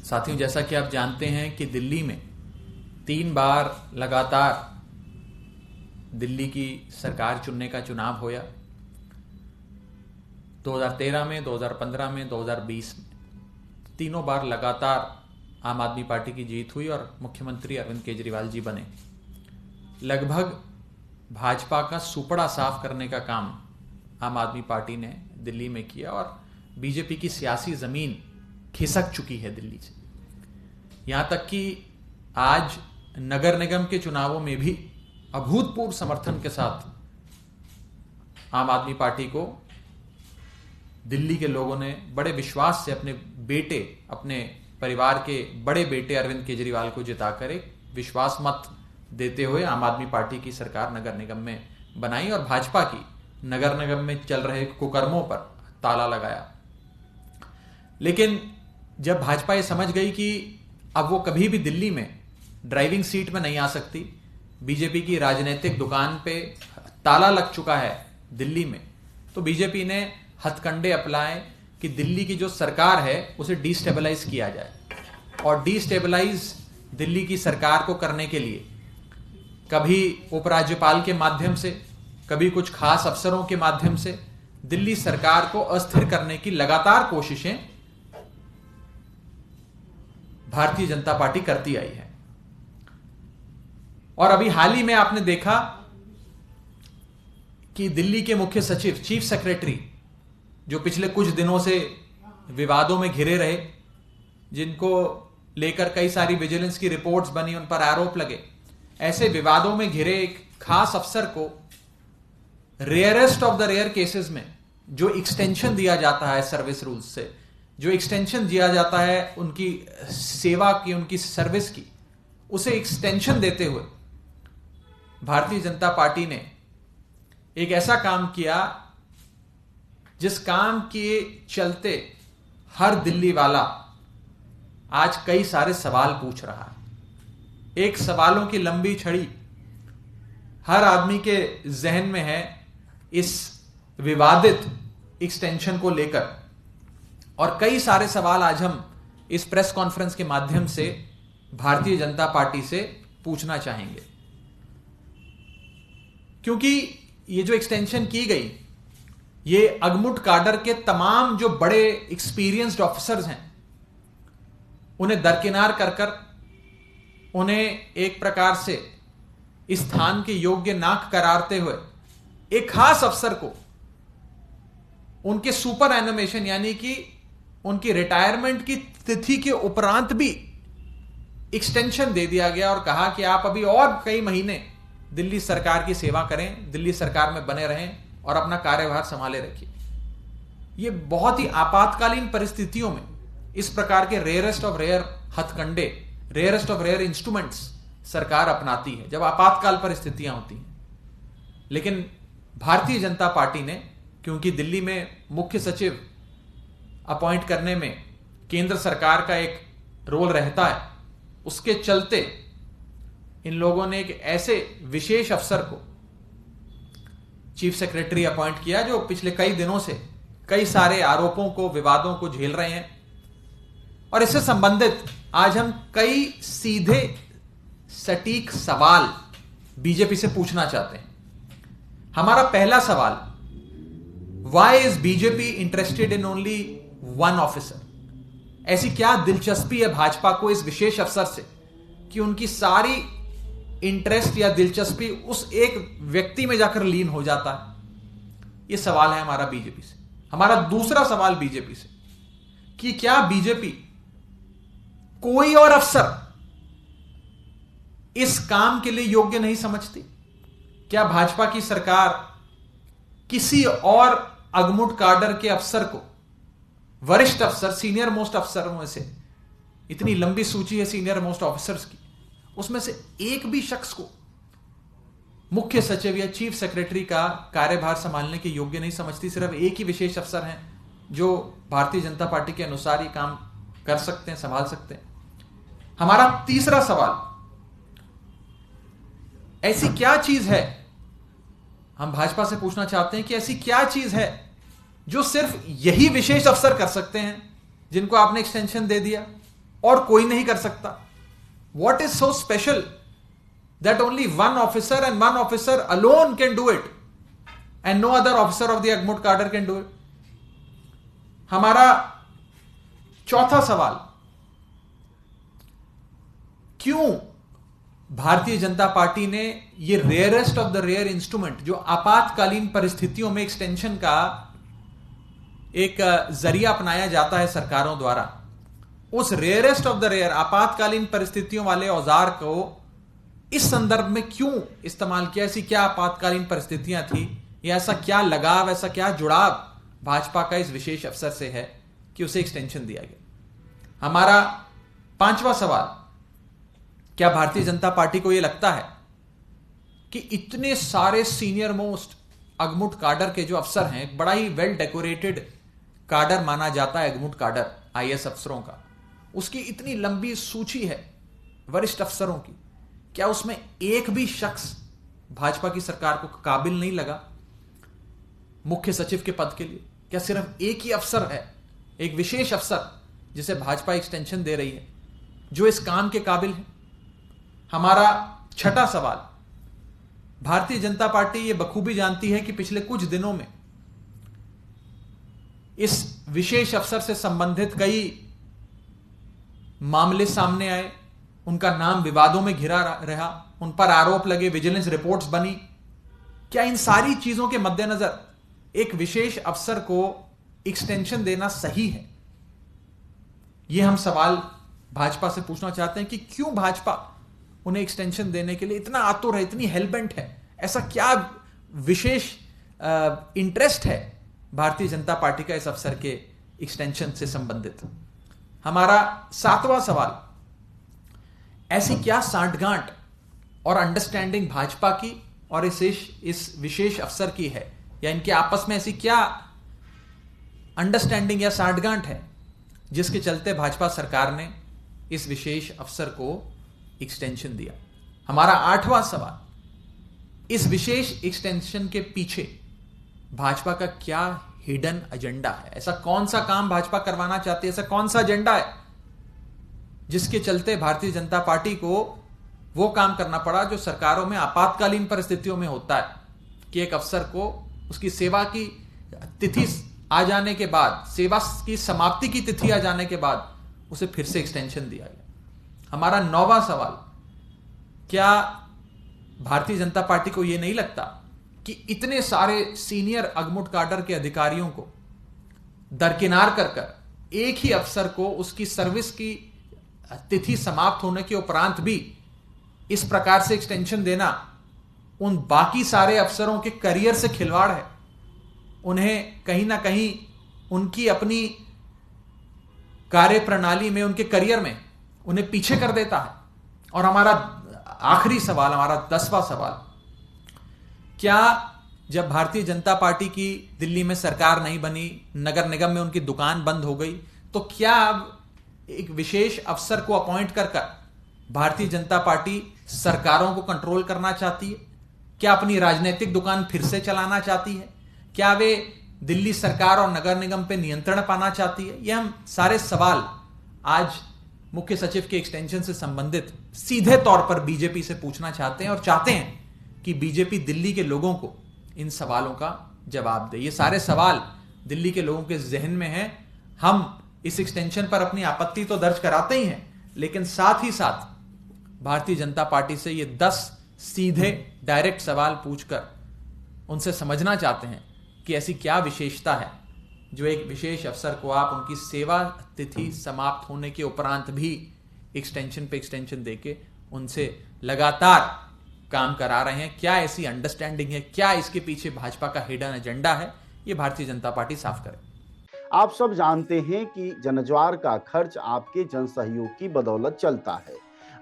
साथियों, जैसा कि आप जानते हैं कि दिल्ली में 3 बार लगातार दिल्ली की सरकार चुनने का चुनाव होया। 2013 में, 2015 में, 2020 में तीनों बार लगातार आम आदमी पार्टी की जीत हुई और मुख्यमंत्री अरविंद केजरीवाल जी बने। लगभग भाजपा का सुपड़ा साफ करने का काम आम आदमी पार्टी ने दिल्ली में किया और बीजेपी की सियासी जमीन खिसक चुकी है दिल्ली से। यहां तक कि आज नगर निगम के चुनावों में भी अभूतपूर्व समर्थन के साथ आम आदमी पार्टी को दिल्ली के लोगों ने बड़े विश्वास से अपने परिवार के बड़े बेटे अरविंद केजरीवाल को जिताकर एक विश्वास मत देते हुए आम आदमी पार्टी की सरकार नगर निगम में बनाई और भाजपा की नगर निगम में चल रहे कुकर्मों पर ताला लगाया। लेकिन जब भाजपा ये समझ गई कि अब वो कभी भी दिल्ली में ड्राइविंग सीट में नहीं आ सकती, बीजेपी की राजनीतिक दुकान पे ताला लग चुका है दिल्ली में, तो बीजेपी ने हथकंडे अपनाए कि दिल्ली की जो सरकार है उसे डिस्टेबलाइज किया जाए। और डिस्टेबलाइज दिल्ली की सरकार को करने के लिए कभी उपराज्यपाल के माध्यम से, कभी कुछ खास अफसरों के माध्यम से दिल्ली सरकार को अस्थिर करने की लगातार कोशिशें भारतीय जनता पार्टी करती आई है। और अभी हाल ही में आपने देखा कि दिल्ली के मुख्य सचिव, चीफ सेक्रेटरी, जो पिछले कुछ दिनों से विवादों में घिरे रहे, जिनको लेकर कई सारी विजिलेंस की रिपोर्ट्स बनी, उन पर आरोप लगे, ऐसे विवादों में घिरे एक खास अफसर को rarest of the rare cases में जो एक्सटेंशन दिया जाता है सर्विस रूल्स से, जो एक्सटेंशन दिया जाता है उनकी सेवा की, उनकी सर्विस की, उसे एक्सटेंशन देते हुए भारतीय जनता पार्टी ने एक ऐसा काम किया जिस काम के चलते हर दिल्ली वाला आज कई सारे सवाल पूछ रहा है। एक सवालों की लंबी छड़ी हर आदमी के जहन में है इस विवादित एक्सटेंशन को लेकर, और कई सारे सवाल आज हम इस प्रेस कॉन्फ्रेंस के माध्यम से भारतीय जनता पार्टी से पूछना चाहेंगे। क्योंकि ये जो एक्सटेंशन की गई, ये अगमुट काडर के तमाम जो बड़े एक्सपीरियंस्ड ऑफिसर्स हैं उन्हें दरकिनार कर उन्हें एक प्रकार से इस स्थान के योग्य नाक करारते हुए एक खास अफसर को उनके सुपर एनिमेशन यानी कि उनकी रिटायरमेंट की तिथि के उपरांत भी एक्सटेंशन दे दिया गया और कहा कि आप अभी और कई महीने दिल्ली सरकार की सेवा करें, दिल्ली सरकार में बने रहें और अपना कार्यभार संभाले रखिए। ये बहुत ही आपातकालीन परिस्थितियों में इस प्रकार के रेयरेस्ट ऑफ रेयर हथकंडे, रेयरेस्ट ऑफ रेयर इंस्ट्रूमेंट्स सरकार अपनाती है जब आपातकाल परिस्थितियां होती हैं। लेकिन भारतीय जनता पार्टी ने, क्योंकि दिल्ली में मुख्य सचिव अपॉइंट करने में केंद्र सरकार का एक रोल रहता है, उसके चलते इन लोगों ने एक ऐसे विशेष अफसर को चीफ सेक्रेटरी अपॉइंट किया जो पिछले कई दिनों से कई सारे आरोपों को, विवादों को झेल रहे हैं। और इससे संबंधित आज हम कई सीधे सटीक सवाल बीजेपी से पूछना चाहते हैं। हमारा पहला सवाल, why is BJP interested in only one officer? ऐसी क्या दिलचस्पी है भाजपा को इस विशेष अफसर से कि उनकी सारी इंटरेस्ट या दिलचस्पी उस एक व्यक्ति में जाकर लीन हो जाता है? यह सवाल है हमारा बीजेपी से। हमारा दूसरा सवाल बीजेपी से कि क्या बीजेपी कोई और अफसर इस काम के लिए योग्य नहीं समझती? क्या भाजपा की सरकार किसी और अगमुट काडर के अफसर को, वरिष्ठ अफसर, सीनियर मोस्ट अफसरों में से, इतनी लंबी सूची है सीनियर मोस्ट ऑफिसर्स की, उसमें से एक भी शख्स को मुख्य सचिव या चीफ सेक्रेटरी का कार्यभार संभालने के योग्य नहीं समझती? सिर्फ एक ही विशेष अफसर हैं जो भारतीय जनता पार्टी के अनुसार ये काम कर सकते हैं, संभाल सकते हैं। हमारा तीसरा सवाल, ऐसी क्या चीज है, हम भाजपा से पूछना चाहते हैं कि ऐसी क्या चीज है जो सिर्फ यही विशेष अफसर कर सकते हैं जिनको आपने एक्सटेंशन दे दिया? और कोई नहीं कर सकता? What is so special that only one officer and one officer alone can do it and no other officer of the Agmut cadre can do it? हमारा चौथा सवाल, क्यों भारतीय जनता पार्टी ने ये rarest of the rare instrument, जो आपातकालीन परिस्थितियों में एक्सटेंशन का एक जरिया अपनाया जाता है सरकारों द्वारा, उस रेयरेस्ट ऑफ द रेयर आपातकालीन परिस्थितियों वाले औजार को इस संदर्भ में क्यों इस्तेमाल किया? ऐसी क्या आपातकालीन परिस्थितियां थी, या ऐसा क्या लगाव, ऐसा क्या जुड़ाव भाजपा का इस विशेष अवसर से है कि उसे एक्सटेंशन दिया गया? हमारा पांचवा सवाल, क्या भारतीय जनता पार्टी को यह लगता है कि इतने सारे सीनियर मोस्ट अगमुट काडर के जो अफसर हैं, एक बड़ा ही वेल डेकोरेटेड काडर माना जाता है अगमुट काडर आईएएस अफसरों का, उसकी इतनी लंबी सूची है वरिष्ठ अफसरों की, क्या उसमें एक भी शख्स भाजपा की सरकार को काबिल नहीं लगा मुख्य सचिव के पद के लिए? क्या सिर्फ एक ही अफसर है, एक विशेष अफसर जिसे भाजपा एक्सटेंशन दे रही है, जो इस काम के काबिल है? हमारा छठा सवाल, भारतीय जनता पार्टी ये बखूबी जानती है कि पिछले कुछ दिनों में इस विशेष अफसर से संबंधित कई मामले सामने आए, उनका नाम विवादों में घिरा रहा, उन पर आरोप लगे, विजिलेंस रिपोर्ट्स बनी। क्या इन सारी चीजों के मद्देनजर एक विशेष अफसर को एक्सटेंशन देना सही है? यह हम सवाल भाजपा से पूछना चाहते हैं कि क्यों भाजपा उन्हें एक्सटेंशन देने के लिए इतना आतुर है, इतनी हेलबेंट है? ऐसा क्या विशेष इंटरेस्ट है भारतीय जनता पार्टी का इस अफसर के एक्सटेंशन से संबंधित? हमारा सातवां सवाल, ऐसी क्या सांठगांठ और अंडरस्टैंडिंग भाजपा की और इस विशेष अफसर की है, या इनके आपस में ऐसी क्या अंडरस्टैंडिंग या सांठगांठ है जिसके चलते भाजपा सरकार ने इस विशेष अफसर को एक्सटेंशन दिया? हमारा आठवां सवाल, इस विशेष एक्सटेंशन के पीछे भाजपा का क्या हिडन एजेंडा है? ऐसा कौन सा काम भाजपा करवाना चाहती है, ऐसा कौन सा एजेंडा है जिसके चलते भारतीय जनता पार्टी को वो काम करना पड़ा जो सरकारों में आपातकालीन परिस्थितियों में होता है, कि एक अफसर को उसकी सेवा की तिथि आ जाने के बाद, सेवा की समाप्ति की तिथि आ जाने के बाद उसे फिर से एक्सटेंशन दिया गया? हमारा नौवां सवाल, क्या भारतीय जनता पार्टी को यह नहीं लगता कि इतने सारे सीनियर अगमुट काडर के अधिकारियों को दरकिनार कर एक ही अफसर को उसकी सर्विस की तिथि समाप्त होने के उपरांत भी इस प्रकार से एक्सटेंशन देना उन बाकी सारे अफसरों के करियर से खिलवाड़ है? उन्हें कहीं ना कहीं उनकी अपनी कार्य प्रणाली में, उनके करियर में उन्हें पीछे कर देता है? और हमारा आखिरी सवाल, हमारा 10वां सवाल, क्या जब भारतीय जनता पार्टी की दिल्ली में सरकार नहीं बनी, नगर निगम में उनकी दुकान बंद हो गई, तो क्या अब एक विशेष अफसर को अपॉइंट कर भारतीय जनता पार्टी सरकारों को कंट्रोल करना चाहती है? क्या अपनी राजनीतिक दुकान फिर से चलाना चाहती है? क्या वे दिल्ली सरकार और नगर निगम पर नियंत्रण पाना चाहती है? यह हम सारे सवाल आज मुख्य सचिव के एक्सटेंशन से संबंधित सीधे तौर पर बीजेपी से पूछना चाहते हैं, और चाहते हैं कि बीजेपी दिल्ली के लोगों को इन सवालों का जवाब दे। ये सारे सवाल दिल्ली के लोगों के जहन में हैं। हम इस एक्सटेंशन पर अपनी आपत्ति तो दर्ज कराते ही हैं, लेकिन साथ ही साथ भारतीय जनता पार्टी से ये 10 सीधे डायरेक्ट सवाल पूछकर उनसे समझना चाहते हैं कि ऐसी क्या विशेषता है जो एक विशेष अफसर को आप उनकी सेवा तिथि समाप्त होने के उपरांत भी एक्सटेंशन पे एक्सटेंशन देके उनसे लगातार काम करा रहे हैं? क्या ऐसी अंडरस्टैंडिंग है? क्या इसके पीछे भाजपा का हिडन एजेंडा है? ये भारतीय जनता पार्टी साफ करे। आप सब जानते हैं कि जनज्वार का खर्च आपके जनसहयोग की बदौलत चलता है।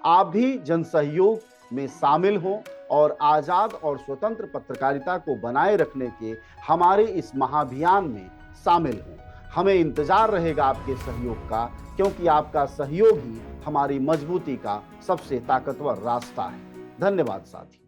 आप भी जनसहयोग में शामिल हों और आजाद और स्वतंत्र पत्रकारिता को बनाए रखने के हमारे इस महाअभियान में शामिल हों। हमें इंतजार रहेगा आपके सहयोग का, क्योंकि आपका सहयोग ही हमारी मजबूती का सबसे ताकतवर रास्ता है। धन्यवाद साथी।